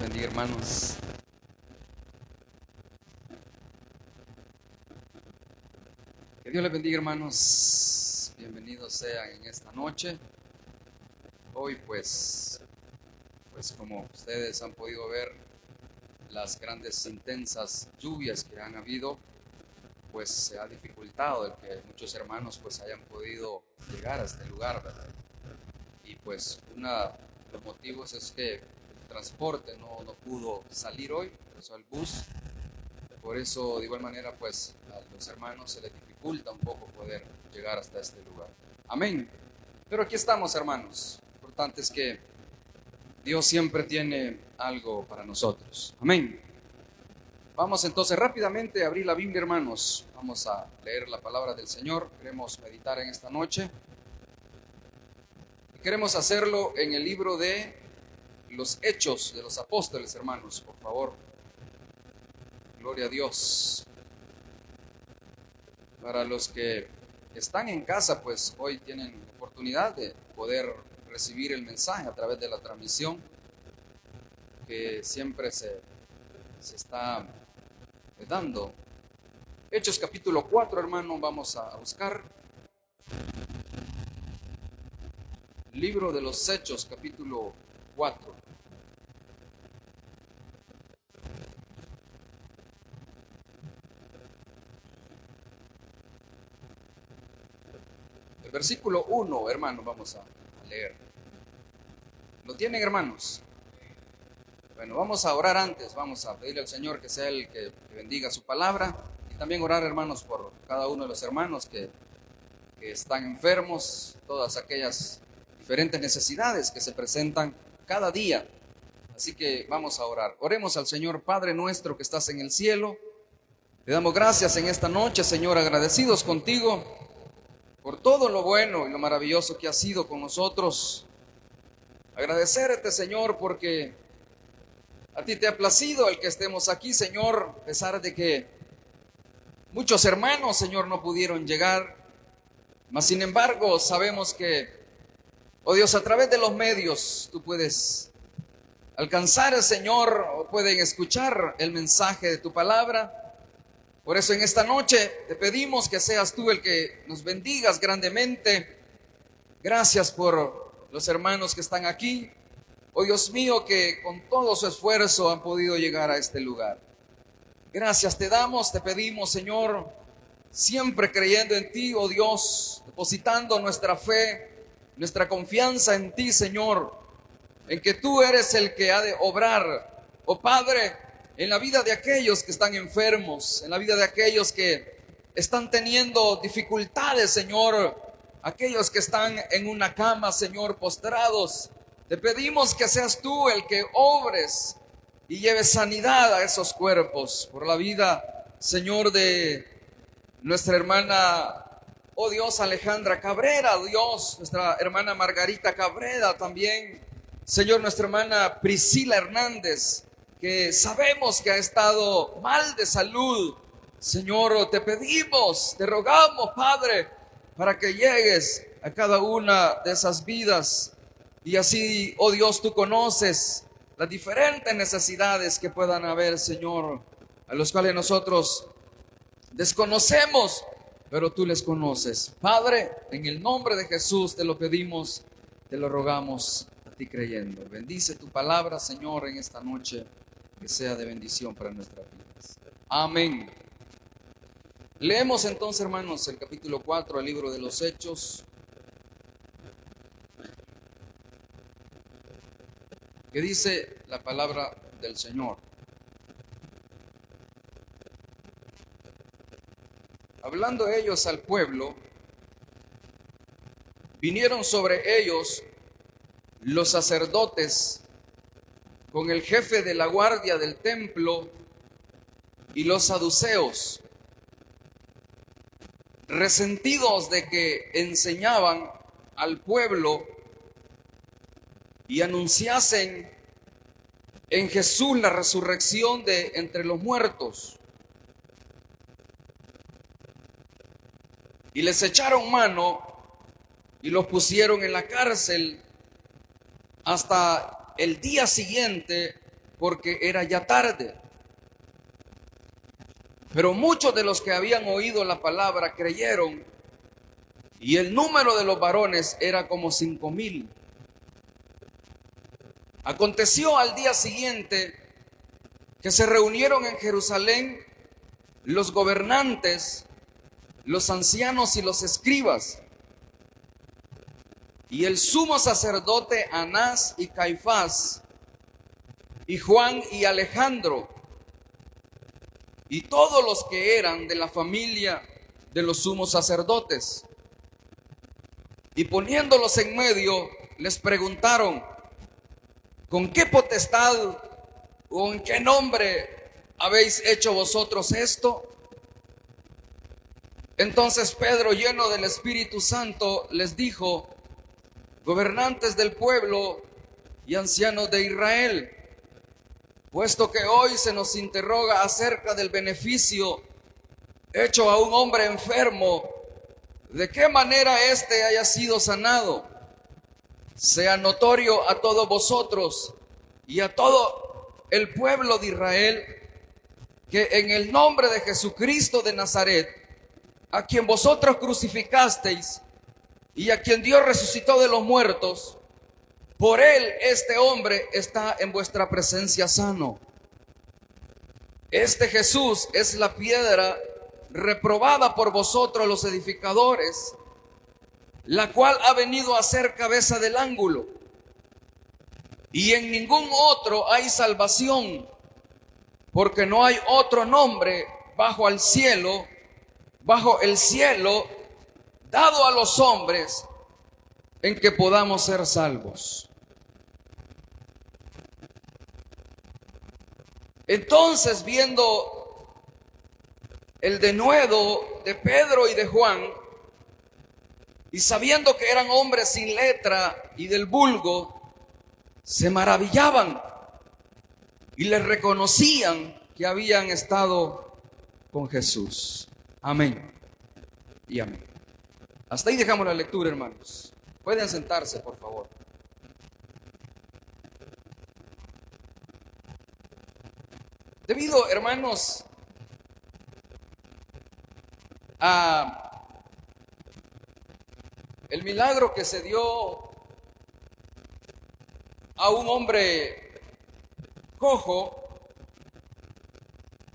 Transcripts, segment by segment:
bendiga, hermanos. Que Dios les bendiga, hermanos. Bienvenidos sean en esta noche. Hoy pues como ustedes han podido ver, las grandes intensas lluvias que han habido, pues se ha dificultado el que muchos hermanos pues hayan podido llegar a este lugar, ¿verdad? Y pues uno de los motivos es que el transporte no pudo salir hoy, empezó el bus. Por eso, de igual manera, pues a los hermanos se les dificulta un poco poder llegar hasta este lugar. Amén. Pero aquí estamos, hermanos. Lo importante es que Dios siempre tiene algo para nosotros. Amén. Vamos entonces rápidamente a abrir la Biblia, hermanos. Vamos a leer la palabra del Señor. Queremos meditar en esta noche. Y queremos hacerlo en el libro de los Hechos de los Apóstoles, hermanos, por favor. Gloria a Dios. Para los que están en casa, pues hoy tienen oportunidad de poder recibir el mensaje a través de la transmisión que siempre se está dando. Hechos capítulo 4, hermano, vamos a buscar. Libro de los Hechos, capítulo 4. El versículo 1, hermano, vamos a leer. ¿Lo tienen, hermanos? Bueno, vamos a orar antes, vamos a pedirle al Señor que sea el que bendiga su palabra y también orar, hermanos, por cada uno de los hermanos que están enfermos, todas aquellas diferentes necesidades que se presentan cada día. Así que vamos a orar. Oremos al Señor. Padre nuestro que estás en el cielo, te damos gracias en esta noche, Señor, agradecidos contigo por todo lo bueno y lo maravilloso que has sido con nosotros. Agradecerte, Señor, porque a ti te ha placido el que estemos aquí, Señor, a pesar de que muchos hermanos, Señor, no pudieron llegar. Mas sin embargo, sabemos que, oh Dios, a través de los medios tú puedes alcanzar, Señor, o pueden escuchar el mensaje de tu palabra. Por eso en esta noche te pedimos que seas tú el que nos bendigas grandemente. Gracias por los hermanos que están aquí. Oh Dios mío, que con todo su esfuerzo han podido llegar a este lugar. Gracias te damos, te pedimos, Señor, siempre creyendo en ti, oh Dios, depositando nuestra fe, nuestra confianza en ti, Señor, en que tú eres el que ha de obrar, oh Padre, en la vida de aquellos que están enfermos, en la vida de aquellos que están teniendo dificultades, Señor, aquellos que están en una cama, Señor, postrados. Te pedimos que seas tú el que obres y lleves sanidad a esos cuerpos. Por la vida, Señor, de nuestra hermana, oh Dios, Alejandra Cabrera, Dios, nuestra hermana Margarita Cabrera también. Señor, nuestra hermana Priscila Hernández, que sabemos que ha estado mal de salud. Señor, te pedimos, te rogamos, Padre, para que llegues a cada una de esas vidas. Y así, oh Dios, tú conoces las diferentes necesidades que puedan haber, Señor, a los cuales nosotros desconocemos, pero tú les conoces. Padre, en el nombre de Jesús te lo pedimos, te lo rogamos a ti creyendo. Bendice tu palabra, Señor, en esta noche, que sea de bendición para nuestras vidas. Amén. Leemos entonces, hermanos, el capítulo 4 del libro de los Hechos, que dice la palabra del Señor. Hablando ellos al pueblo, vinieron sobre ellos los sacerdotes con el jefe de la guardia del templo y los saduceos, resentidos de que enseñaban al pueblo y anunciasen en Jesús la resurrección de entre los muertos. Y les echaron mano y los pusieron en la cárcel hasta el día siguiente, porque era ya tarde. Pero muchos de los que habían oído la palabra creyeron, y el número de los varones era como 5,000. Aconteció al día siguiente que se reunieron en Jerusalén los gobernantes, los ancianos y los escribas, y el sumo sacerdote Anás y Caifás, y Juan y Alejandro, y todos los que eran de la familia de los sumos sacerdotes. Y poniéndolos en medio, les preguntaron: ¿con qué potestad o en qué nombre habéis hecho vosotros esto? Entonces Pedro, lleno del Espíritu Santo, les dijo: gobernantes del pueblo y ancianos de Israel, puesto que hoy se nos interroga acerca del beneficio hecho a un hombre enfermo, de qué manera éste haya sido sanado, sea notorio a todos vosotros y a todo el pueblo de Israel, que en el nombre de Jesucristo de Nazaret, a quien vosotros crucificasteis y a quien Dios resucitó de los muertos, por él este hombre está en vuestra presencia sano. Este Jesús es la piedra reprobada por vosotros los edificadores, la cual ha venido a ser cabeza del ángulo. Y en ningún otro hay salvación, porque no hay otro nombre bajo el cielo dado a los hombres en que podamos ser salvos. Entonces, viendo el denuedo de Pedro y de Juan, y sabiendo que eran hombres sin letra y del vulgo, se maravillaban y les reconocían que habían estado con Jesús. Amén y amén. Hasta ahí dejamos la lectura, hermanos. Pueden sentarse, por favor. Debido, hermanos, a el milagro que se dio a un hombre cojo,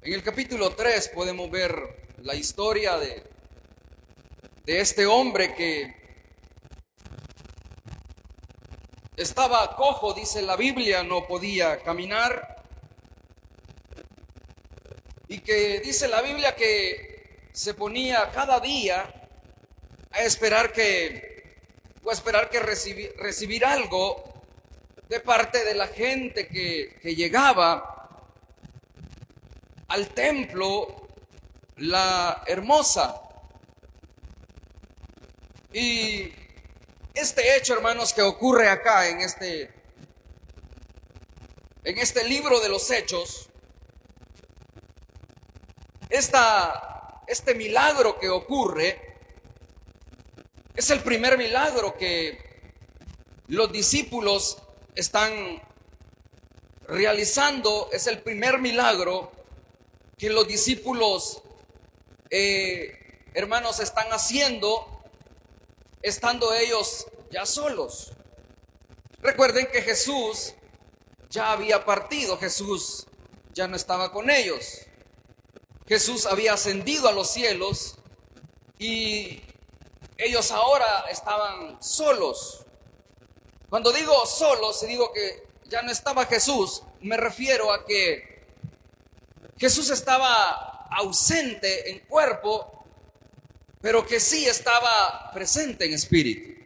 en el capítulo 3 podemos ver la historia de este hombre que estaba cojo, dice la Biblia, no podía caminar. Y que dice la Biblia que se ponía cada día a esperar que recibir algo de parte de la gente que llegaba al templo La Hermosa. Y este hecho, hermanos, que ocurre acá en este libro de los Hechos, este milagro que ocurre es el primer milagro que los discípulos están realizando. Es el primer milagro que los discípulos, hermanos, están haciendo estando ellos ya solos. Recuerden que Jesús ya había partido, Jesús ya no estaba con ellos. Jesús había ascendido a los cielos y ellos ahora estaban solos. Cuando digo solos y digo que ya no estaba Jesús, me refiero a que Jesús estaba ausente en cuerpo, pero que sí estaba presente en espíritu.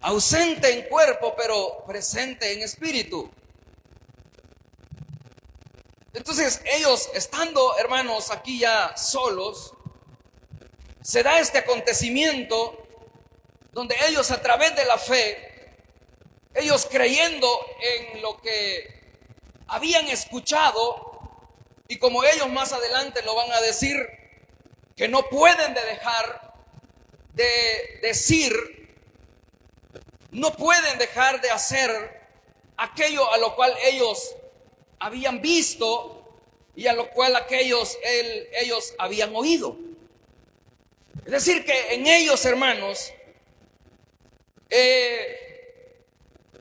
Ausente en cuerpo, pero presente en espíritu. Entonces ellos, estando, hermanos, aquí ya solos, se da este acontecimiento donde ellos, a través de la fe, ellos creyendo en lo que habían escuchado, y como ellos más adelante lo van a decir, que no pueden dejar de decir, no pueden dejar de hacer aquello a lo cual ellos habían visto y a lo cual ellos habían oído. Es decir, que en ellos, hermanos,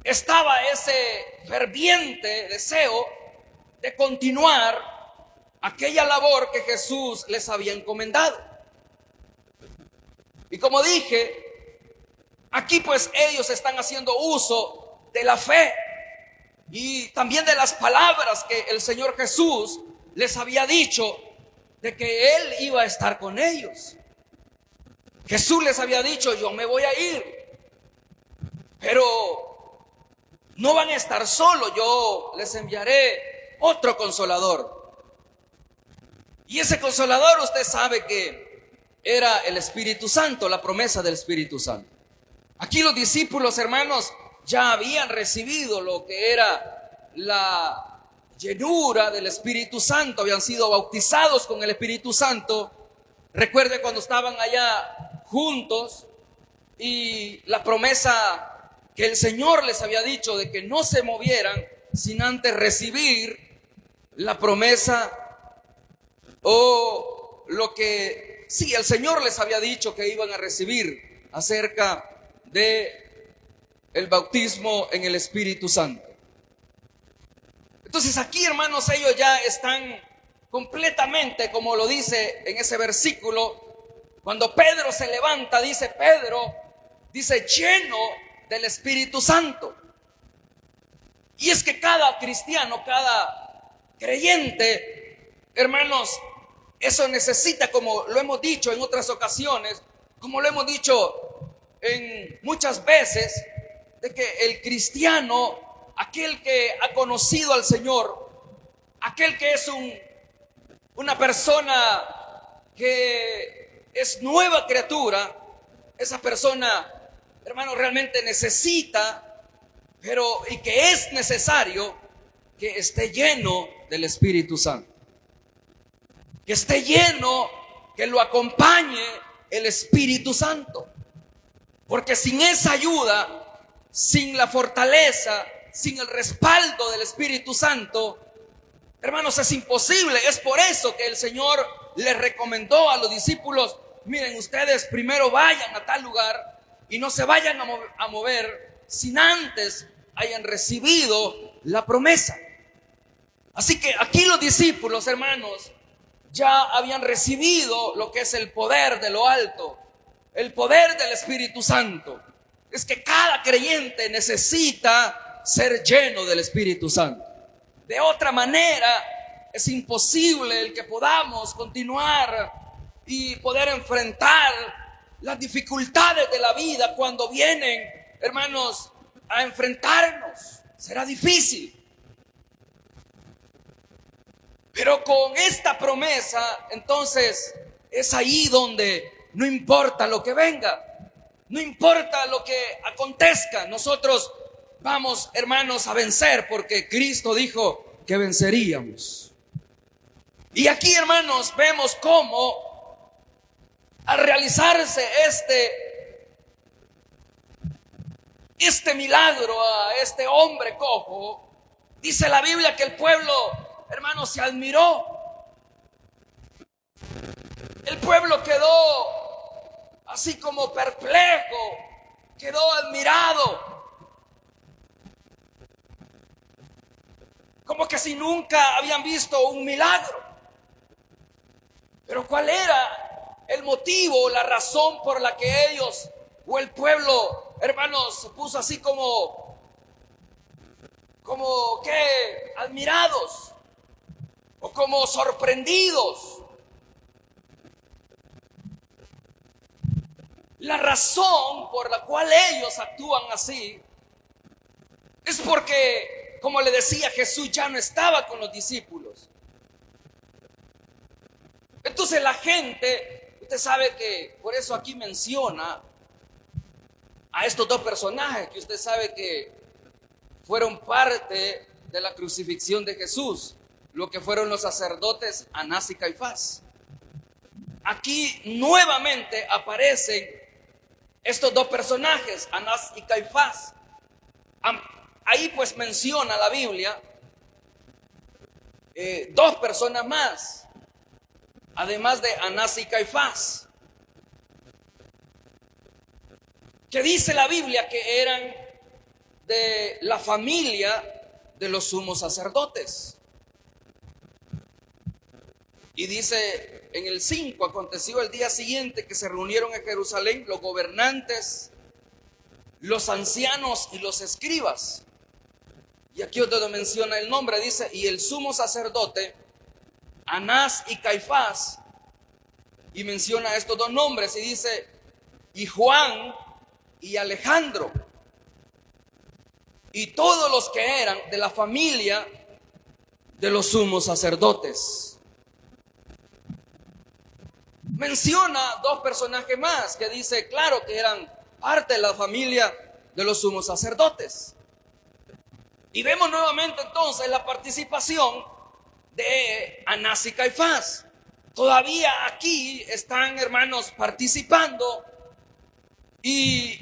estaba ese ferviente deseo de continuar aquella labor que Jesús les había encomendado. Y como dije, aquí pues ellos están haciendo uso de la fe y también de las palabras que el Señor Jesús les había dicho de que Él iba a estar con ellos. Jesús les había dicho: yo me voy a ir, pero no van a estar solos, yo les enviaré otro consolador. Y ese consolador, usted sabe que era el Espíritu Santo, la promesa del Espíritu Santo. Aquí los discípulos, hermanos, ya habían recibido lo que era la llenura del Espíritu Santo, habían sido bautizados con el Espíritu Santo. Recuerde cuando estaban allá juntos y la promesa que el Señor les había dicho de que no se movieran sin antes recibir la promesa o lo que sí el Señor les había dicho que iban a recibir acerca de el bautismo en el Espíritu Santo. Entonces aquí, hermanos, ellos ya están completamente, como lo dice en ese versículo, cuando Pedro se levanta, dice Pedro, dice lleno del Espíritu Santo. Y es que cada cristiano, cada creyente, hermanos, eso necesita, como lo hemos dicho en otras ocasiones, como lo hemos dicho en muchas veces, de que el cristiano, aquel que ha conocido al Señor, aquel que es una persona que es nueva criatura, esa persona, hermano, realmente necesita, y que es necesario que esté lleno del Espíritu Santo, que esté lleno, que lo acompañe el Espíritu Santo, porque sin esa ayuda, sin la fortaleza, sin el respaldo del Espíritu Santo, hermanos, es imposible. Es por eso que el Señor les recomendó a los discípulos: miren, ustedes primero vayan a tal lugar y no se vayan a mover sin antes hayan recibido la promesa. Así que aquí los discípulos, hermanos, ya habían recibido lo que es el poder de lo alto, el poder del Espíritu Santo. Es que cada creyente necesita ser lleno del Espíritu Santo. De otra manera, es imposible el que podamos continuar y poder enfrentar las dificultades de la vida cuando vienen, hermanos, a enfrentarnos. Será difícil. Pero con esta promesa, entonces, es ahí donde no importa lo que venga, no importa lo que acontezca, nosotros vamos, hermanos, a vencer, porque Cristo dijo que venceríamos. Y aquí, hermanos, vemos cómo al realizarse este milagro a este hombre cojo, dice la Biblia que el pueblo, hermanos, se admiró. El pueblo quedó así como perplejo, quedó admirado, como que si nunca habían visto un milagro. Pero ¿cuál era el motivo, la razón por la que ellos o el pueblo, hermanos, se puso así como que admirados o como sorprendidos? La razón por la cual ellos actúan así es porque, como le decía, Jesús ya no estaba con los discípulos. Entonces la gente, usted sabe que por eso aquí menciona a estos dos personajes que usted sabe que fueron parte de la crucifixión de Jesús, lo que fueron los sacerdotes Anás y Caifás. Aquí nuevamente aparecen estos dos personajes, Anás y Caifás. ahí pues menciona la Biblia dos personas más, además de Anás y Caifás, que dice la Biblia que eran de la familia de los sumos sacerdotes. Y dice en el 5, aconteció el día siguiente que se reunieron en Jerusalén los gobernantes, los ancianos y los escribas. Y aquí es donde menciona el nombre, dice, y el sumo sacerdote, Anás y Caifás, y menciona estos dos nombres, y dice, y Juan y Alejandro, y todos los que eran de la familia de los sumos sacerdotes. Menciona dos personajes más que dice, claro, que eran parte de la familia de los sumos sacerdotes. Y vemos nuevamente entonces la participación de Anás y Caifás. Todavía aquí están, hermanos, participando y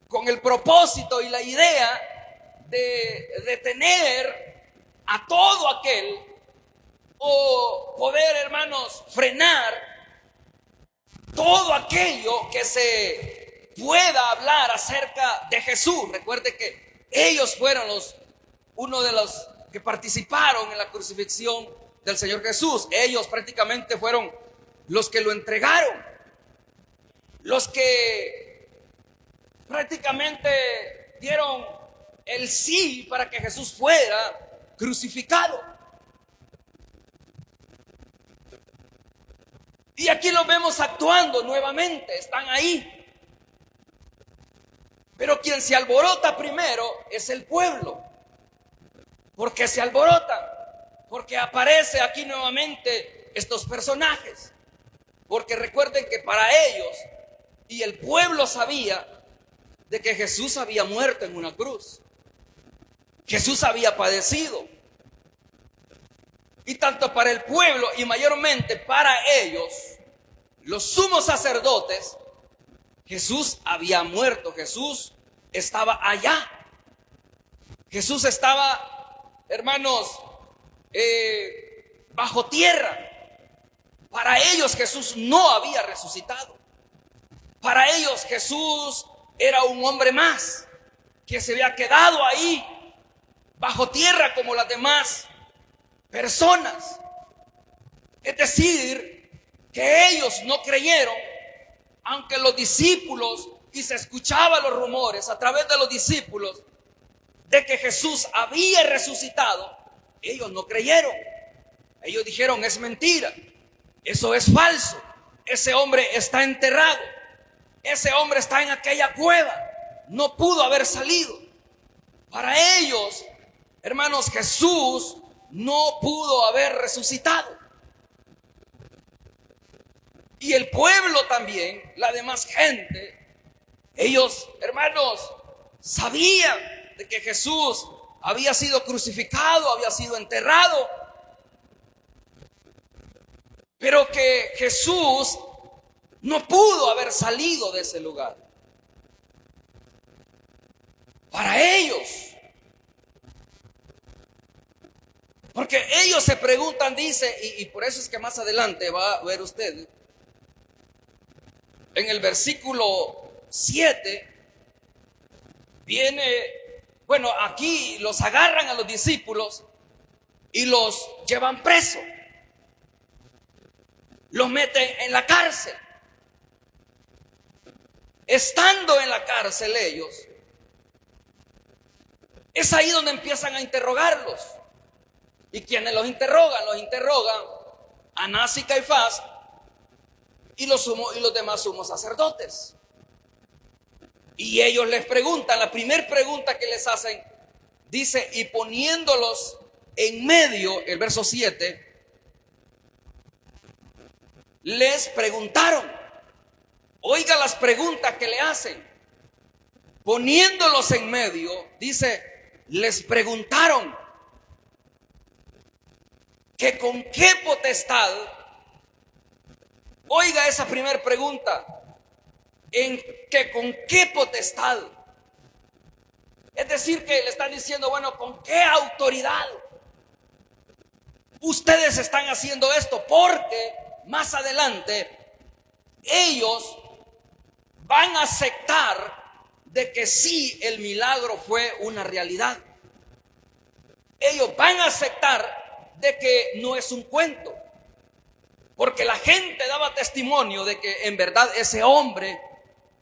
con el propósito y la idea de detener a todo aquel, o poder, hermanos, frenar todo aquello que se pueda hablar acerca de Jesús. Recuerde que ellos fueron uno de los que participaron en la crucifixión del Señor Jesús. Ellos prácticamente fueron los que lo entregaron, los que prácticamente dieron el sí para que Jesús fuera crucificado. Y aquí los vemos actuando nuevamente, están ahí. Pero quien se alborota primero es el pueblo. ¿Por qué se alborota? Porque aparece aquí nuevamente estos personajes. Porque recuerden que para ellos y el pueblo sabía de que Jesús había muerto en una cruz. Jesús había padecido. Y tanto para el pueblo y mayormente para ellos, los sumos sacerdotes, Jesús había muerto. Jesús estaba allá. Jesús estaba, hermanos, bajo tierra. Para ellos Jesús no había resucitado. Para ellos Jesús era un hombre más que se había quedado ahí bajo tierra como las demás personas. Es decir, que ellos no creyeron, aunque los discípulos, y se escuchaban los rumores a través de los discípulos de que Jesús había resucitado. Ellos no creyeron. Ellos dijeron, es mentira, eso es falso, ese hombre está enterrado, ese hombre está en aquella cueva, no pudo haber salido. Para ellos, hermanos, Jesús no pudo haber resucitado. Y el pueblo también, la demás gente, ellos, hermanos, sabían de que Jesús había sido crucificado, había sido enterrado, pero que Jesús no pudo haber salido de ese lugar. Para ellos, porque ellos se preguntan, dice, y por eso es que más adelante va a ver usted, en el versículo 7, viene, bueno, aquí los agarran a los discípulos y los llevan presos, los meten en la cárcel. Estando en la cárcel ellos, es ahí donde empiezan a interrogarlos. ¿Y quienes los interrogan? Los interrogan Anás y Caifás y los demás sumos sacerdotes. Y ellos les preguntan, la primera pregunta que les hacen, dice, y poniéndolos en medio, el verso 7, les preguntaron. Oiga las preguntas que le hacen. Poniéndolos en medio, dice, les preguntaron que con qué potestad. Oiga esa primera pregunta, en que con qué potestad. Es decir, que le están diciendo, bueno, ¿con qué autoridad ustedes están haciendo esto? Porque más adelante ellos van a aceptar de que sí, el milagro fue una realidad. Ellos van a aceptar de que no es un cuento, porque la gente daba testimonio de que en verdad ese hombre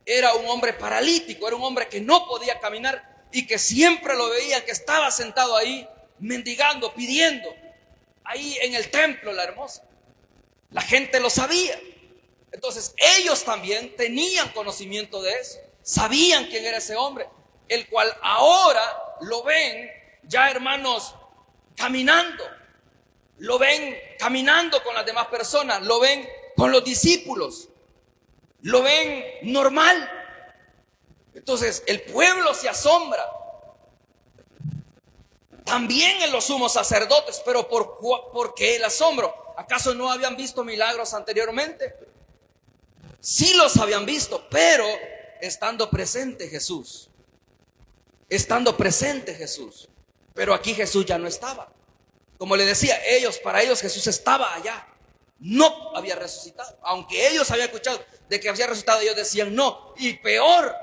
era un hombre paralítico, era un hombre que no podía caminar y que siempre lo veían que estaba sentado ahí mendigando, pidiendo, ahí en el templo, la hermosa. La gente lo sabía. Entonces ellos también tenían conocimiento de eso, sabían quién era ese hombre, el cual ahora lo ven ya, hermanos, caminando. Lo ven caminando con las demás personas, lo ven con los discípulos, lo ven normal. Entonces el pueblo se asombra, también en los sumos sacerdotes. Pero ¿por qué el asombro? ¿Acaso no habían visto milagros anteriormente? Sí los habían visto, pero estando presente Jesús. Pero aquí Jesús ya no estaba. Como le decía, para ellos Jesús estaba allá, no había resucitado. Aunque ellos habían escuchado de que había resucitado, ellos decían no. Y peor,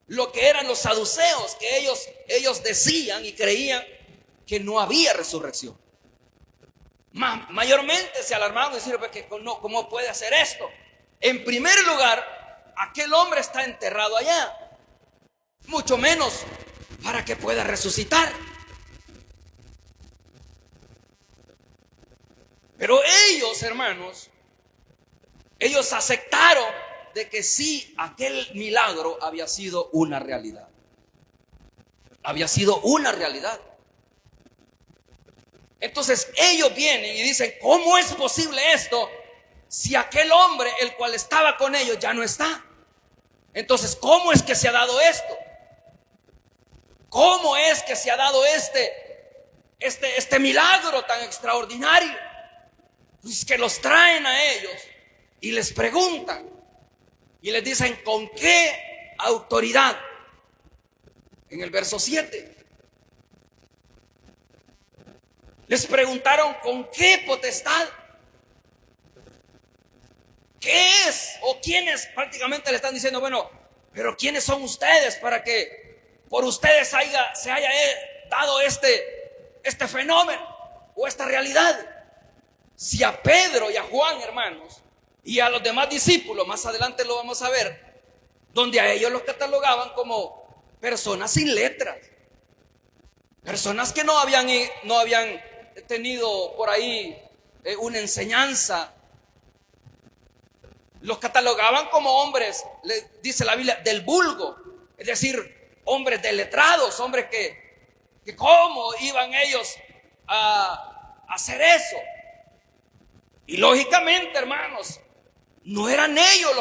lo que eran los saduceos, que ellos decían y creían que no había resurrección. Mayormente se alarmaban y decían, que no, ¿cómo puede hacer esto? En primer lugar, aquel hombre está enterrado allá, mucho menos para que pueda resucitar. Pero ellos, hermanos, ellos aceptaron de que sí, aquel milagro había sido una realidad. Había sido una realidad. Entonces ellos vienen y dicen, ¿cómo es posible esto si aquel hombre, el cual estaba con ellos, ya no está? Entonces, ¿cómo es que se ha dado esto? ¿Cómo es que se ha dado este milagro tan extraordinario? Pues que los traen a ellos y les preguntan y les dicen, ¿con qué autoridad? En el verso 7 les preguntaron, ¿con qué potestad? ¿Qué es? O quiénes prácticamente le están diciendo, bueno, pero ¿quiénes son ustedes para que por ustedes se haya dado este fenómeno o esta realidad? Si a Pedro y a Juan, hermanos, y a los demás discípulos, más adelante lo vamos a ver, donde a ellos los catalogaban como personas sin letras, personas que no habían tenido por ahí una enseñanza. Los catalogaban como hombres, dice la Biblia, del vulgo, es decir, hombres letrados, hombres que cómo iban ellos a hacer eso. Y lógicamente, hermanos, no eran ellos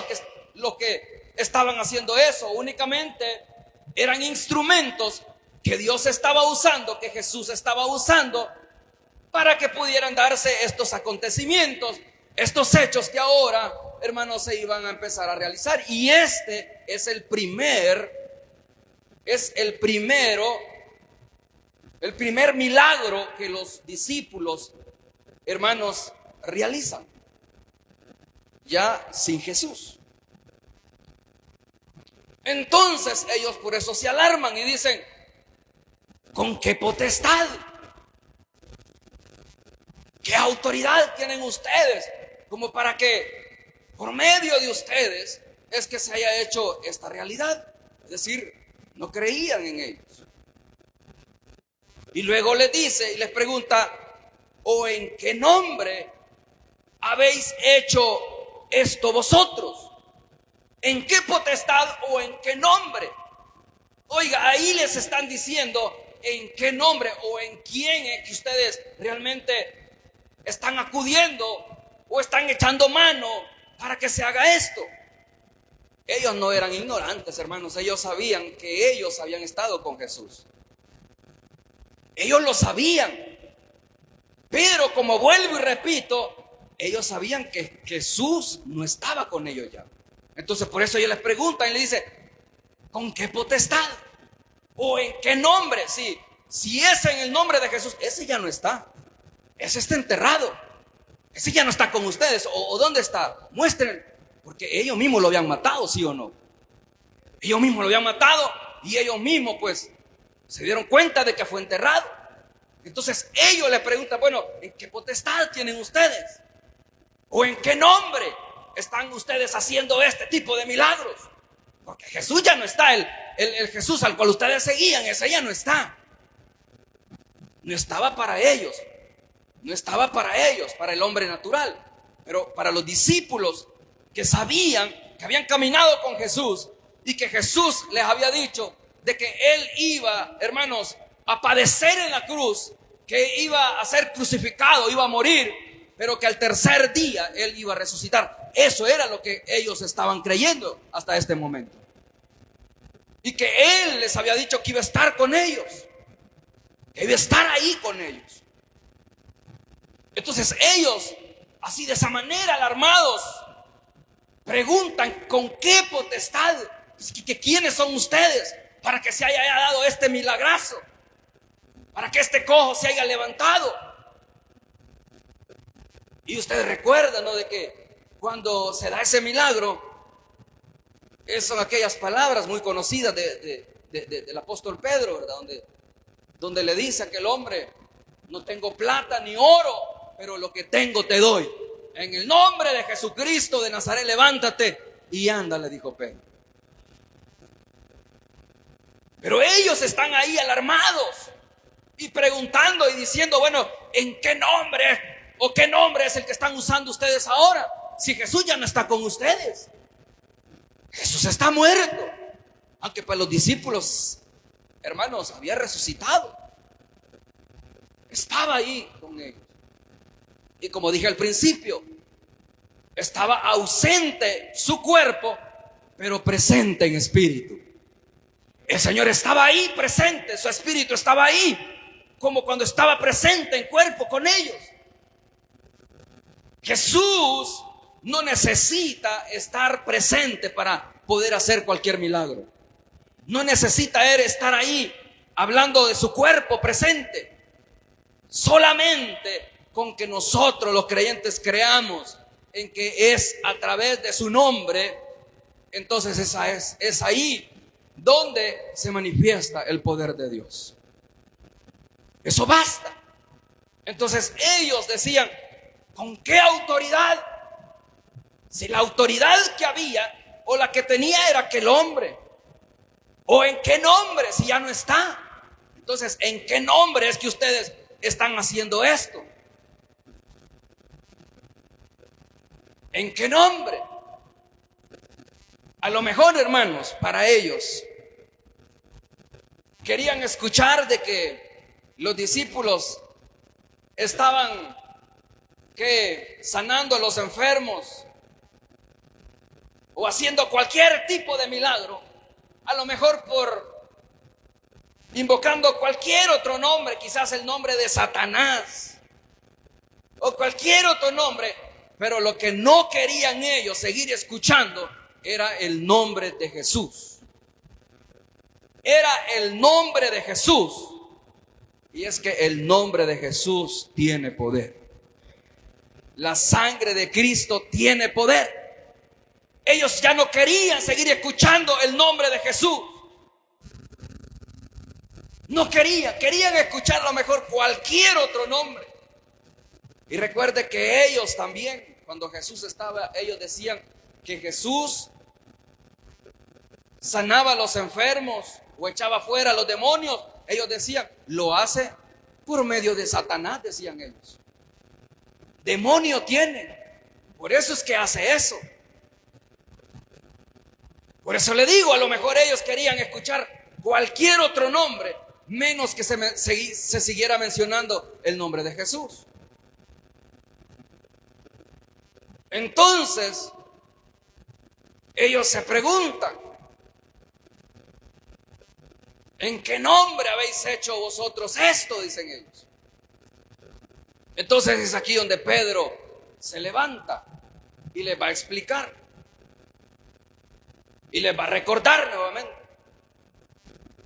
los que estaban haciendo eso, únicamente eran instrumentos que Dios estaba usando, que Jesús estaba usando para que pudieran darse estos acontecimientos, estos hechos que ahora, hermanos, se iban a empezar a realizar. Y este es el primer milagro que los discípulos, hermanos, realizan ya sin Jesús. Entonces ellos por eso se alarman y dicen, ¿con qué potestad? ¿Qué autoridad tienen ustedes como para que por medio de ustedes es que se haya hecho esta realidad? Es decir, no creían en ellos. Y luego les dice y les pregunta, ¿o en qué nombre habéis hecho esto vosotros? ¿En qué potestad o en qué nombre? Oiga, ahí les están diciendo en qué nombre o en quién es que ustedes realmente están acudiendo o están echando mano para que se haga esto. Ellos no eran ignorantes, hermanos. Ellos sabían que ellos habían estado con Jesús. Ellos lo sabían. Pero como vuelvo y repito, ellos sabían que Jesús no estaba con ellos ya. Entonces por eso ellos les preguntan y le dicen, ¿con qué potestad? ¿O en qué nombre? Si es en el nombre de Jesús, ese ya no está. Ese está enterrado. Ese ya no está con ustedes. ¿O dónde está? Muestren. Porque ellos mismos lo habían matado, ¿sí o no? Ellos mismos lo habían matado y ellos mismos pues se dieron cuenta de que fue enterrado. Entonces ellos le preguntan, bueno, ¿en qué potestad tienen ustedes? ¿O en qué nombre están ustedes haciendo este tipo de milagros? Porque Jesús ya no está, el Jesús al cual ustedes seguían, ese ya no está. No estaba para ellos, no estaba para ellos, para el hombre natural. Pero para los discípulos que sabían que habían caminado con Jesús y que Jesús les había dicho de que Él iba, hermanos, a padecer en la cruz, que iba a ser crucificado, iba a morir, pero que al tercer día Él iba a resucitar. Eso era lo que ellos estaban creyendo hasta este momento. Y que Él les había dicho que iba a estar con ellos, que iba a estar ahí con ellos. Entonces ellos, así de esa manera, alarmados, preguntan: ¿con qué potestad? ¿Quiénes son ustedes para que se haya dado este milagrazo? Para que este cojo se haya levantado. Y ustedes recuerdan, ¿no?, de que cuando se da ese milagro, son aquellas palabras muy conocidas del apóstol Pedro, ¿verdad? Donde le dice a aquel hombre: no tengo plata ni oro, pero lo que tengo te doy. En el nombre de Jesucristo de Nazaret, levántate y anda, le dijo Pedro. Pero ellos están ahí alarmados y preguntando y diciendo: bueno, ¿en qué nombre o qué nombre es el que están usando ustedes ahora? Si Jesús ya no está con ustedes, Jesús está muerto. Aunque para los discípulos, hermanos, había resucitado, estaba ahí con ellos. Y como dije al principio, estaba ausente su cuerpo, pero presente en espíritu. El Señor estaba ahí presente, su espíritu estaba ahí, como cuando estaba presente en cuerpo con ellos. Jesús no necesita estar presente para poder hacer cualquier milagro. No necesita Él estar ahí hablando de su cuerpo presente. Solamente con que nosotros los creyentes creamos en que es a través de su nombre, entonces es ahí donde se manifiesta el poder de Dios. Eso basta. Entonces ellos decían: ¿con qué autoridad? Si la autoridad que había o la que tenía era aquel hombre. ¿O en qué nombre si ya no está? Entonces, ¿en qué nombre es que ustedes están haciendo esto? ¿En qué nombre? A lo mejor, hermanos, para ellos querían escuchar de que los discípulos estaban sanando a los enfermos o haciendo cualquier tipo de milagro, a lo mejor por invocando cualquier otro nombre, quizás el nombre de Satanás o cualquier otro nombre. Pero lo que no querían ellos seguir escuchando era el nombre de Jesús. Era el nombre de Jesús. Y es que el nombre de Jesús tiene poder. La sangre de Cristo tiene poder. Ellos ya no querían seguir escuchando el nombre de Jesús. No querían escuchar a lo mejor cualquier otro nombre. Y recuerde que ellos también, cuando Jesús estaba, ellos decían que Jesús sanaba a los enfermos o echaba fuera a los demonios. Ellos decían: lo hace por medio de Satanás, decían ellos. Demonio tiene, por eso es que hace eso. Por eso le digo, a lo mejor ellos querían escuchar cualquier otro nombre, menos que se siguiera mencionando el nombre de Jesús. Entonces, ellos se preguntan: ¿en qué nombre habéis hecho vosotros esto?, dicen ellos. Entonces es aquí donde Pedro se levanta y les va a explicar y les va a recordar nuevamente.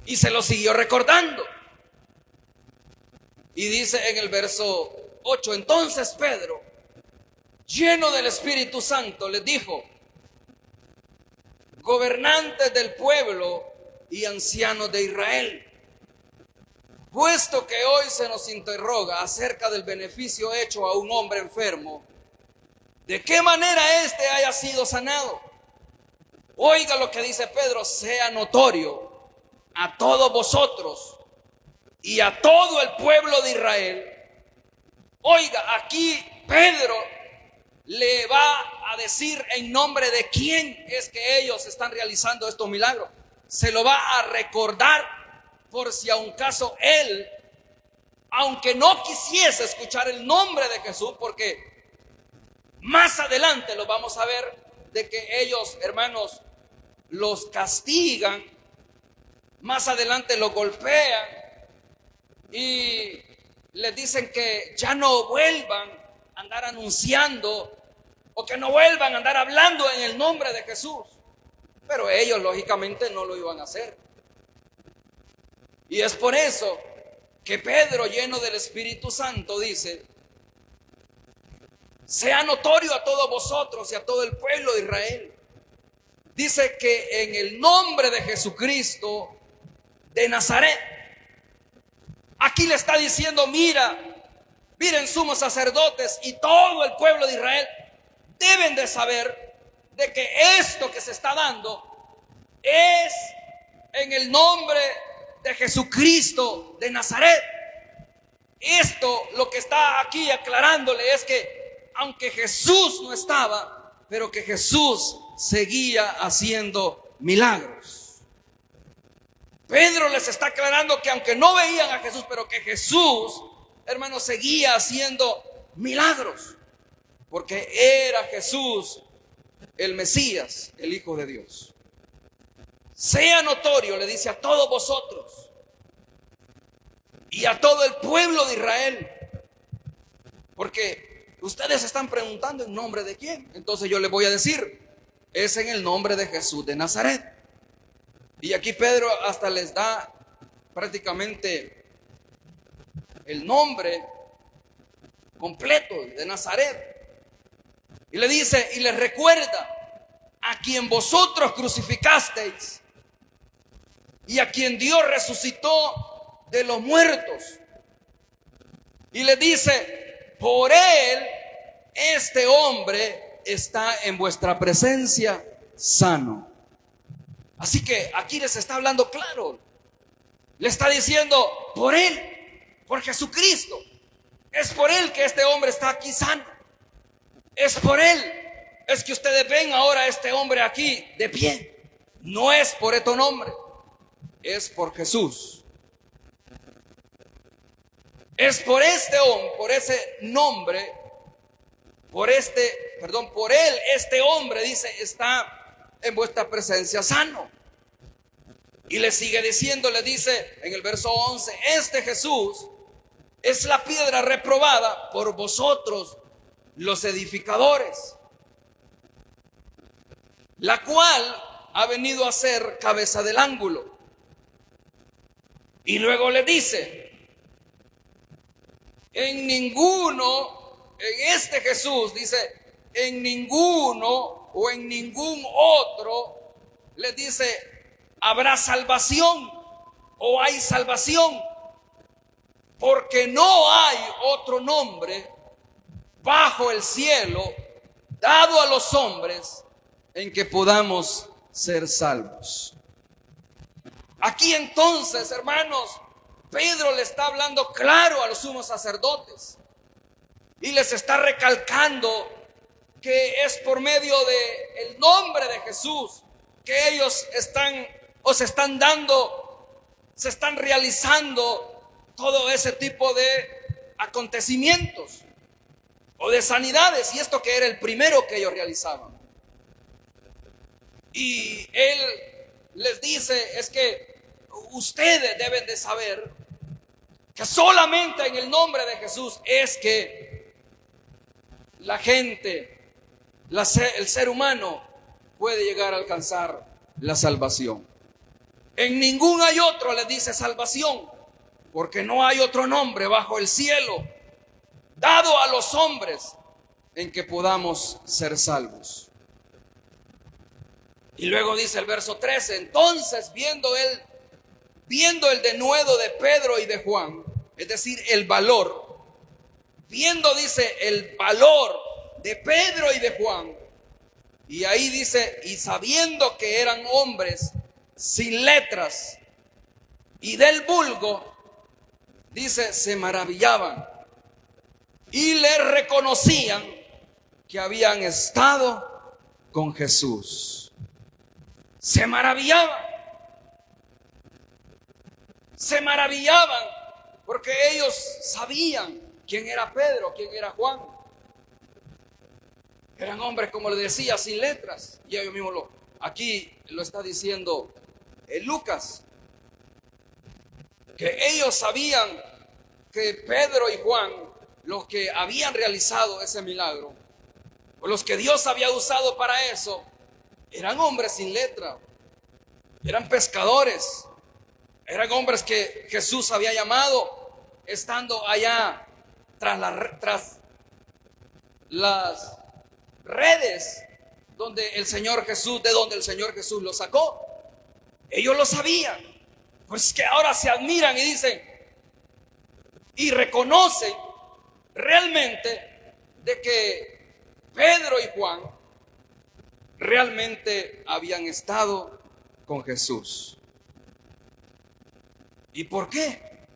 Y se lo siguió recordando. Y dice en el verso 8, entonces Pedro, lleno del Espíritu Santo, les dijo: gobernantes del pueblo y ancianos de Israel, puesto que hoy se nos interroga acerca del beneficio hecho a un hombre enfermo, de qué manera éste haya sido sanado. Oiga lo que dice Pedro: sea notorio a todos vosotros y a todo el pueblo de Israel. Oiga, aquí Pedro le va a decir en nombre de quién es que ellos están realizando estos milagros. Se lo va a recordar por si a un caso él, aunque no quisiese escuchar el nombre de Jesús, porque más adelante lo vamos a ver, de que ellos, hermanos, los castigan, más adelante los golpean y les dicen que ya no vuelvan a andar anunciando o que no vuelvan a andar hablando en el nombre de Jesús. Pero ellos lógicamente no lo iban a hacer. Y es por eso que Pedro, lleno del Espíritu Santo, dice: sea notorio a todos vosotros y a todo el pueblo de Israel. Dice que en el nombre de Jesucristo de Nazaret. Aquí le está diciendo: miren sumos sacerdotes y todo el pueblo de Israel, deben de saber de que esto que se está dando es en el nombre de Jesucristo de Nazaret. Esto, lo que está aquí aclarándole, es que aunque Jesús no estaba, pero que Jesús seguía haciendo milagros. Pedro les está aclarando que aunque no veían a Jesús, pero que Jesús, hermanos, seguía haciendo milagros, porque era Jesús el Mesías, el Hijo de Dios. Sea notorio, le dice, a todos vosotros y a todo el pueblo de Israel, porque ustedes están preguntando en nombre de quién. Entonces yo les voy a decir: es en el nombre de Jesús de Nazaret. Y aquí Pedro hasta les da prácticamente el nombre completo de Nazaret. Y le dice y les recuerda: a quien vosotros crucificasteis y a quien Dios resucitó de los muertos. Y le dice: por él este hombre está en vuestra presencia sano. Así que aquí les está hablando claro. Le está diciendo: por él, por Jesucristo, es por él que este hombre está aquí sano. Es por él, es que ustedes ven ahora a este hombre aquí de pie. No es por este nombre, es por Jesús. Es por este hombre, por ese nombre, por él, este hombre, dice, está en vuestra presencia sano. Y le sigue diciendo, le dice en el verso 11: este Jesús es la piedra reprobada por vosotros los edificadores, la cual ha venido a ser cabeza del ángulo. Y luego le dice: en este Jesús, dice, en ninguno o en ningún otro, le dice, habrá salvación o hay salvación, porque no hay otro nombre bajo el cielo dado a los hombres en que podamos ser salvos. Aquí entonces, hermanos, Pedro le está hablando claro a los sumos sacerdotes y les está recalcando que es por medio del nombre de Jesús que ellos se están realizando todo ese tipo de acontecimientos o de sanidades, y esto que era el primero que ellos realizaban. Y él les dice: es que ustedes deben de saber que solamente en el nombre de Jesús es que la gente, el ser humano puede llegar a alcanzar la salvación. En ningún hay otro, le dice, salvación, porque no hay otro nombre bajo el cielo dado a los hombres en que podamos ser salvos. Y luego dice el verso 13, entonces viendo el denuedo de Pedro y de Juan, es decir, el valor, viendo, dice, el valor de Pedro y de Juan, y ahí dice, y sabiendo que eran hombres sin letras y del vulgo, dice, se maravillaban y le reconocían que habían estado con Jesús. Se maravillaban porque ellos sabían quién era Pedro, quién era Juan. Eran hombres, como le decía, sin letras. Y ellos mismos aquí lo está diciendo Lucas, que ellos sabían que Pedro y Juan, los que habían realizado ese milagro, o los que Dios había usado para eso, eran hombres sin letra, eran pescadores, eran hombres que Jesús había llamado estando allá tras las redes de donde el Señor Jesús los sacó. Ellos lo sabían. Pues que ahora se admiran y dicen y reconocen realmente de que Pedro y Juan realmente habían estado con Jesús. ¿Y por qué?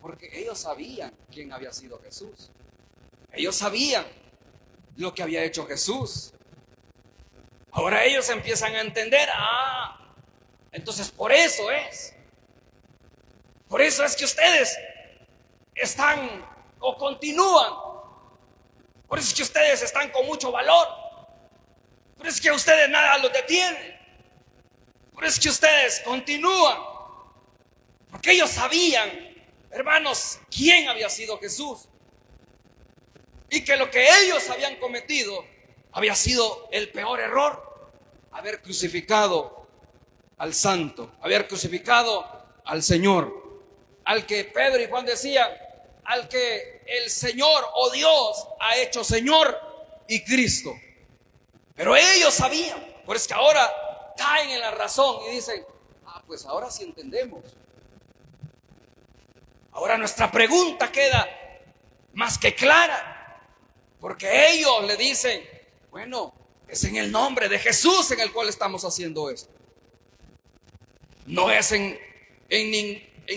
Porque ellos sabían quién había sido Jesús. Ellos sabían lo que había hecho Jesús. Ahora ellos empiezan a entender, entonces por eso es que ustedes están o continúan, por eso es que ustedes están con mucho valor, por eso es que ustedes nada los detiene, por eso es que ustedes continúan, porque ellos sabían, hermanos, quién había sido Jesús y que lo que ellos habían cometido había sido el peor error: haber crucificado al Santo, haber crucificado al Señor, al que Pedro y Juan decían, al que el Señor o Dios ha hecho Señor y Cristo. Pero ellos sabían, por eso que ahora caen en la razón y dicen, pues ahora sí entendemos. Ahora nuestra pregunta queda más que clara, porque ellos le dicen, bueno, es en el nombre de Jesús en el cual estamos haciendo esto. No es en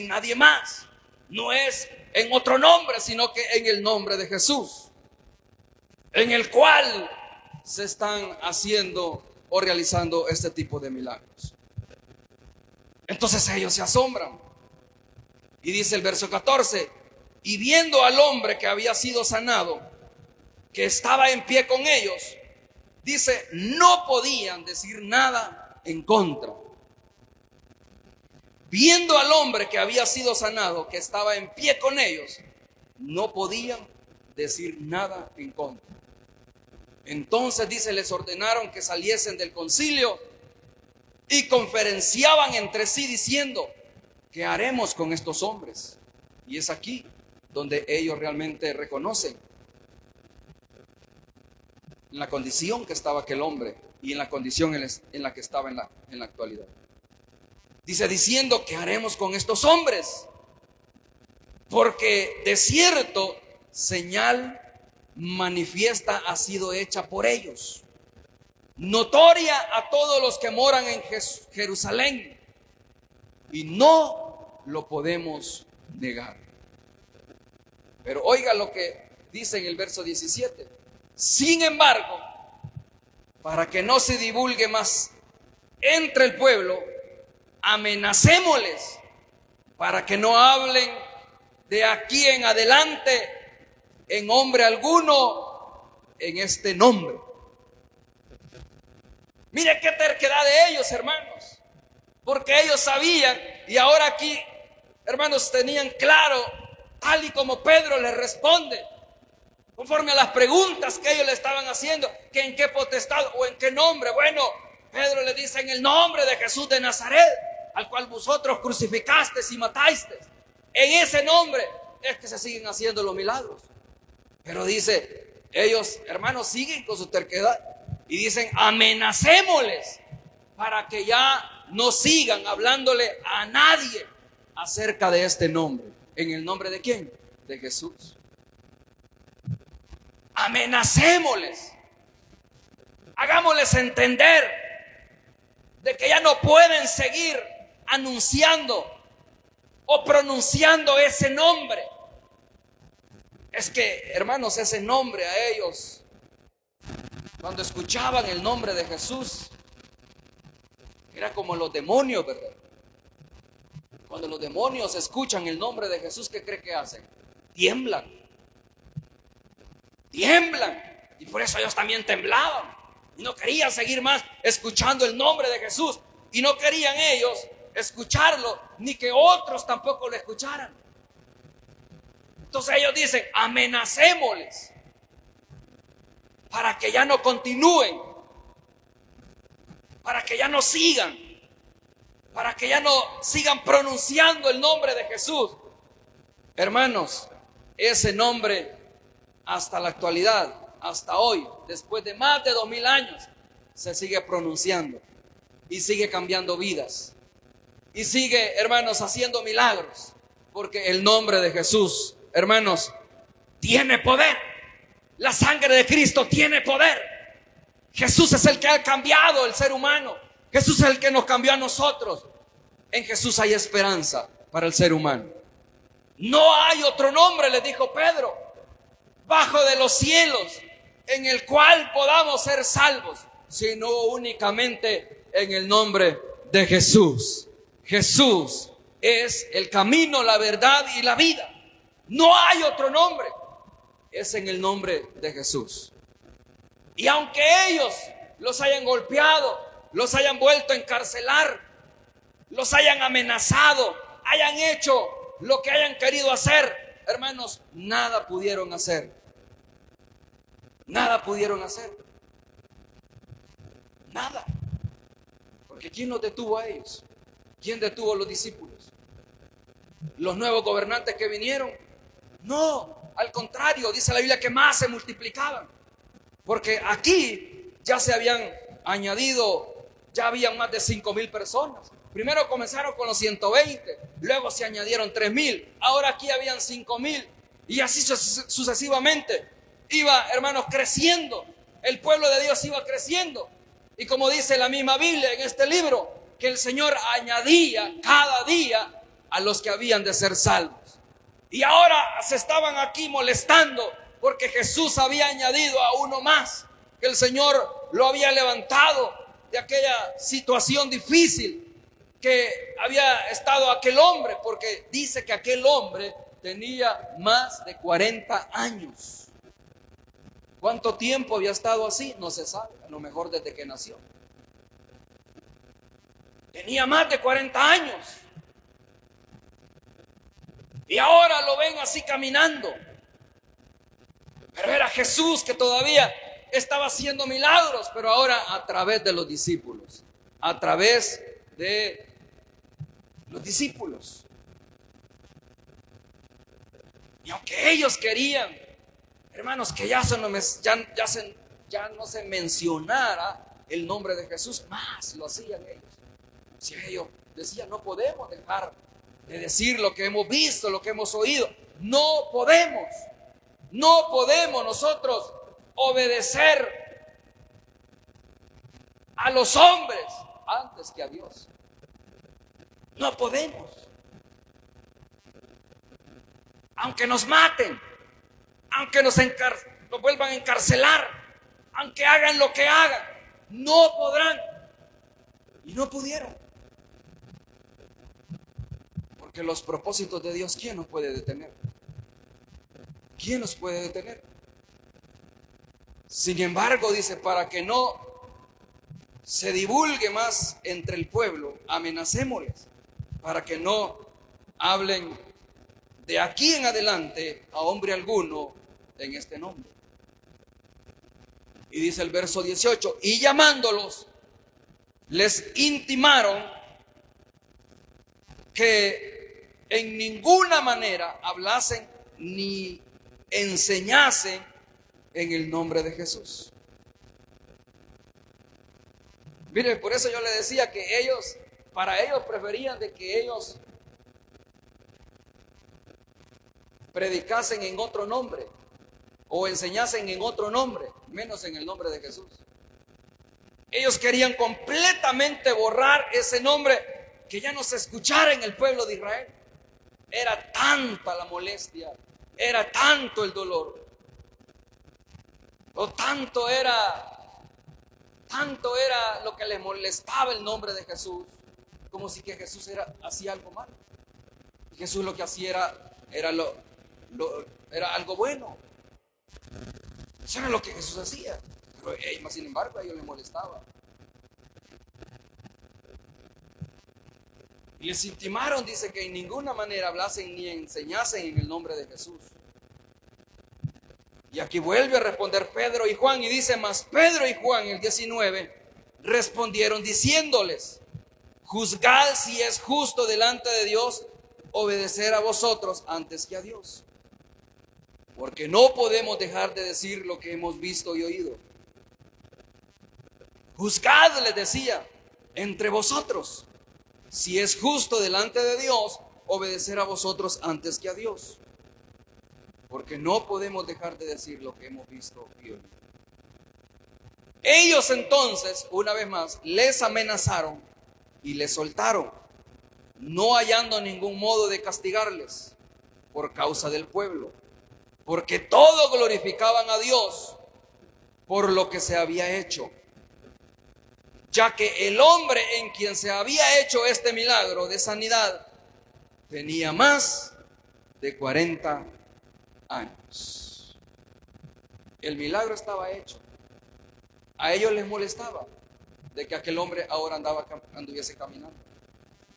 nadie más, no es en otro nombre, sino que en el nombre de Jesús, en el cual se están haciendo o realizando este tipo de milagros. Entonces ellos se asombran. Y dice el verso 14, y viendo al hombre que había sido sanado, que estaba en pie con ellos, dice, no podían decir nada en contra. Viendo al hombre que había sido sanado, que estaba en pie con ellos, no podían decir nada en contra. Entonces dice, les ordenaron que saliesen del concilio y conferenciaban entre sí diciendo, ¿qué haremos con estos hombres? Y es aquí donde ellos realmente reconocen la condición que estaba aquel hombre y en la condición en la que estaba en la actualidad. Dice, diciendo, ¿qué haremos con estos hombres? Porque de cierto señal manifiesta ha sido hecha por ellos, notoria a todos los que moran en Jerusalén, y no lo podemos negar. Pero oiga lo que dice en el verso 17. Sin embargo, para que no se divulgue más entre el pueblo, amenacémosles para que no hablen de aquí en adelante en hombre alguno en este nombre. Mire qué terquedad de ellos, hermanos, porque ellos sabían, y ahora aquí, hermanos, tenían claro, tal y como Pedro les responde, conforme a las preguntas que ellos le estaban haciendo, que en qué potestad o en qué nombre. Bueno, Pedro le dice, en el nombre de Jesús de Nazaret. al cual vosotros crucificasteis y matasteis. En ese nombre es que se siguen haciendo los milagros. Pero dice, ellos, hermanos, siguen con su terquedad y dicen, amenacémosles para que ya no sigan hablándole a nadie acerca de este nombre. ¿En el nombre de quién? De Jesús. Amenacémosles. Hagámosles entender de que ya no pueden seguir anunciando o pronunciando ese nombre. Es que, hermanos, ese nombre a ellos, cuando escuchaban el nombre de Jesús, era como los demonios, ¿verdad? Cuando los demonios escuchan el nombre de Jesús, ¿qué cree que hacen? Tiemblan. Tiemblan. Y por eso ellos también temblaban. Y no querían seguir más escuchando el nombre de Jesús. Y no querían ellos escucharlo, ni que otros tampoco lo escucharan. Entonces ellos dicen, amenacémosles para que ya no continúen, para que ya no sigan, para que ya no sigan pronunciando el nombre de Jesús. Hermanos, ese nombre hasta la actualidad, hasta hoy, después de más de 2000 años, se sigue pronunciando y sigue cambiando vidas y sigue, hermanos, haciendo milagros, porque el nombre de Jesús, hermanos, tiene poder. La sangre de Cristo tiene poder. Jesús es el que ha cambiado el ser humano. Jesús es el que nos cambió a nosotros. En Jesús hay esperanza para el ser humano. No hay otro nombre, le dijo Pedro, bajo de los cielos, en el cual podamos ser salvos, sino únicamente en el nombre de Jesús. Jesús es el camino, la verdad y la vida. No hay otro nombre. Es en el nombre de Jesús. Y aunque ellos los hayan golpeado, los hayan vuelto a encarcelar, los hayan amenazado, hayan hecho lo que hayan querido hacer, hermanos, nada pudieron hacer. Nada pudieron hacer. Nada. Porque ¿quién los detuvo a ellos? ¿Quién detuvo a los discípulos? ¿Los nuevos gobernantes que vinieron? No, al contrario, dice la Biblia que más se multiplicaban. Porque aquí ya se habían añadido, ya habían más de 5,000 personas. Primero comenzaron con los 120, luego se añadieron 3,000, ahora aquí habían 5,000 y así sucesivamente. Iba, hermanos, creciendo, el pueblo de Dios iba creciendo. Y como dice la misma Biblia en este libro, que el Señor añadía cada día a los que habían de ser salvos. Y ahora se estaban aquí molestando porque Jesús había añadido a uno más, que el Señor lo había levantado de aquella situación difícil que había estado aquel hombre, porque dice que aquel hombre tenía más de 40 años. ¿Cuánto tiempo había estado así? No se sabe, a lo mejor desde que nació. Tenía más de 40 años. Y ahora lo ven así caminando. Pero era Jesús que todavía estaba haciendo milagros, pero ahora a través de los discípulos. A través de los discípulos. Y aunque ellos querían, hermanos, que ya no se mencionara el nombre de Jesús, más lo hacían ellos. Si ellos decían, no podemos dejar de decir lo que hemos visto, lo que hemos oído. No podemos nosotros obedecer a los hombres antes que a Dios. No podemos. Aunque nos maten, aunque nos vuelvan a encarcelar, aunque hagan lo que hagan, no podrán. Y no pudieron. Porque los propósitos de Dios, ¿quién nos puede detener? ¿Quién nos puede detener? Sin embargo, dice, para que no se divulgue más entre el pueblo, amenacémosles, para que no hablen de aquí en adelante a hombre alguno en este nombre. Y dice el verso 18, y llamándolos, les intimaron que en ninguna manera hablasen ni enseñasen en el nombre de Jesús. Mire, por eso yo le decía que para ellos preferían de que ellos predicasen en otro nombre o enseñasen en otro nombre, menos en el nombre de Jesús. Ellos querían completamente borrar ese nombre, que ya no se escuchara en el pueblo de Israel. Era tanta la molestia, era tanto el dolor, o tanto era lo que les molestaba el nombre de Jesús, como si que Jesús hacía algo malo. Jesús lo que hacía era algo bueno. Eso era lo que Jesús hacía. Pero sin embargo a ellos les molestaba. Y les intimaron, dice, que en ninguna manera hablasen ni enseñasen en el nombre de Jesús. Y aquí vuelve a responder Pedro y Juan y dice, mas Pedro y Juan, el 19, respondieron diciéndoles, juzgad si es justo delante de Dios obedecer a vosotros antes que a Dios. Porque no podemos dejar de decir lo que hemos visto y oído. Juzgad, les decía, entre vosotros, si es justo delante de Dios obedecer a vosotros antes que a Dios. Porque no podemos dejar de decir lo que hemos visto y oído. Ellos entonces, una vez más, les amenazaron y les soltaron, no hallando ningún modo de castigarles por causa del pueblo, porque todos glorificaban a Dios por lo que se había hecho, ya que el hombre en quien se había hecho este milagro de sanidad tenía más de 40 años. El milagro estaba hecho. A ellos les molestaba de que aquel hombre ahora anduviese caminando.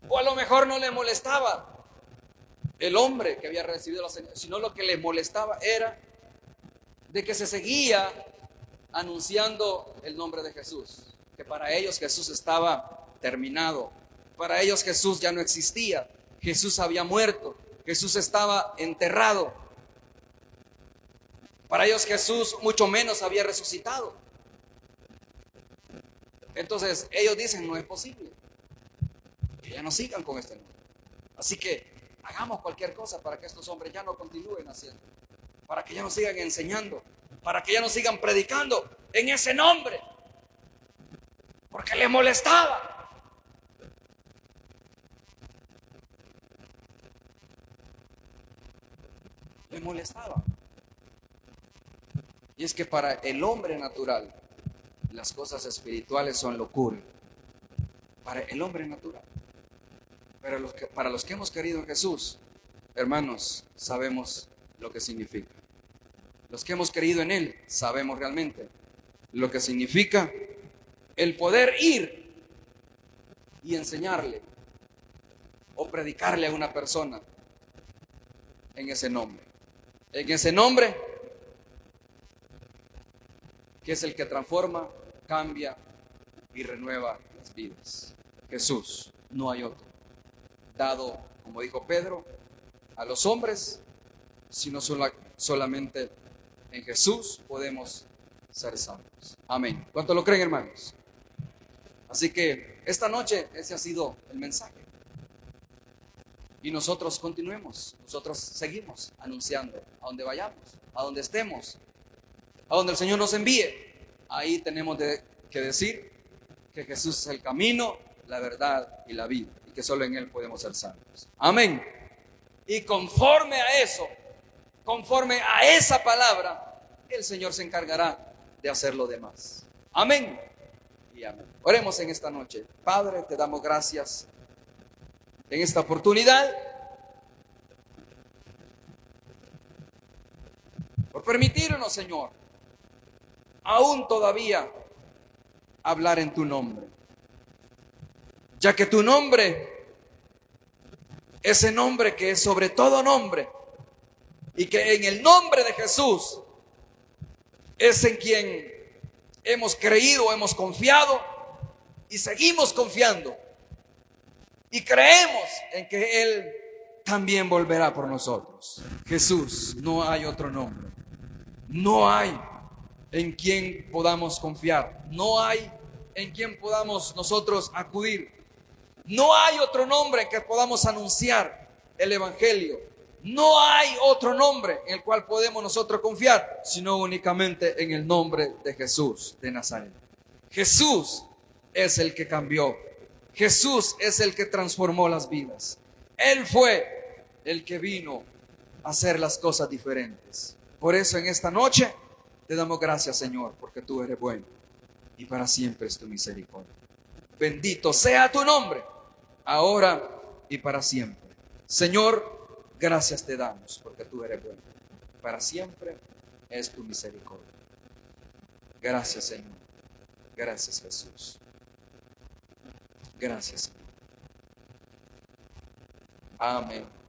O a lo mejor no les molestaba el hombre que había recibido la señal, sino lo que les molestaba era de que se seguía anunciando el nombre de Jesús. Que para ellos Jesús estaba terminado. Para ellos Jesús ya no existía. Jesús había muerto. Jesús estaba enterrado. Para ellos Jesús mucho menos había resucitado. Entonces ellos dicen, no es posible que ya no sigan con este nombre. Así que hagamos cualquier cosa para que estos hombres ya no continúen haciendo, para que ya no sigan enseñando, para que ya no sigan predicando en ese nombre, porque les molestaba. Les molestaba. Y es que para el hombre natural las cosas espirituales son locura. Para el hombre natural. Pero para los que hemos creído en Jesús, hermanos, sabemos lo que significa. Los que hemos creído en Él sabemos realmente lo que significa el poder ir y enseñarle o predicarle a una persona en ese nombre. En ese nombre que es el que transforma, cambia y renueva las vidas. Jesús, no hay otro. Dado, como dijo Pedro, a los hombres, sino solamente en Jesús podemos ser salvos. Amén. ¿Cuánto lo creen, hermanos? Así que esta noche ese ha sido el mensaje. Y nosotros continuemos, nosotros seguimos anunciando a donde vayamos, a donde estemos, a donde el Señor nos envíe. Ahí tenemos que decir que Jesús es el camino, la verdad y la vida, y que solo en Él podemos ser salvos. Amén. Y conforme a eso, conforme a esa palabra, el Señor se encargará de hacer lo demás. Amén y amén. Oremos en esta noche. Padre, te damos gracias en esta oportunidad por permitirnos, Señor, aún todavía hablar en tu nombre, ya que tu nombre, ese nombre que es sobre todo nombre, y que en el nombre de Jesús es en quien hemos creído, hemos confiado y seguimos confiando y creemos en que Él también volverá por nosotros. Jesús, no hay otro nombre. No hay en quien podamos confiar. No hay en quien podamos nosotros acudir. No hay otro nombre en que podamos anunciar el Evangelio. No hay otro nombre en el cual podemos nosotros confiar, sino únicamente en el nombre de Jesús de Nazaret. Jesús es el que cambió. Jesús es el que transformó las vidas. Él fue el que vino a hacer las cosas diferentes. Por eso en esta noche te damos gracias, Señor, porque tú eres bueno y para siempre es tu misericordia. Bendito sea tu nombre, ahora y para siempre. Señor, gracias te damos porque tú eres bueno. Para siempre es tu misericordia. Gracias, Señor. Gracias, Jesús. Gracias, Señor. Amén.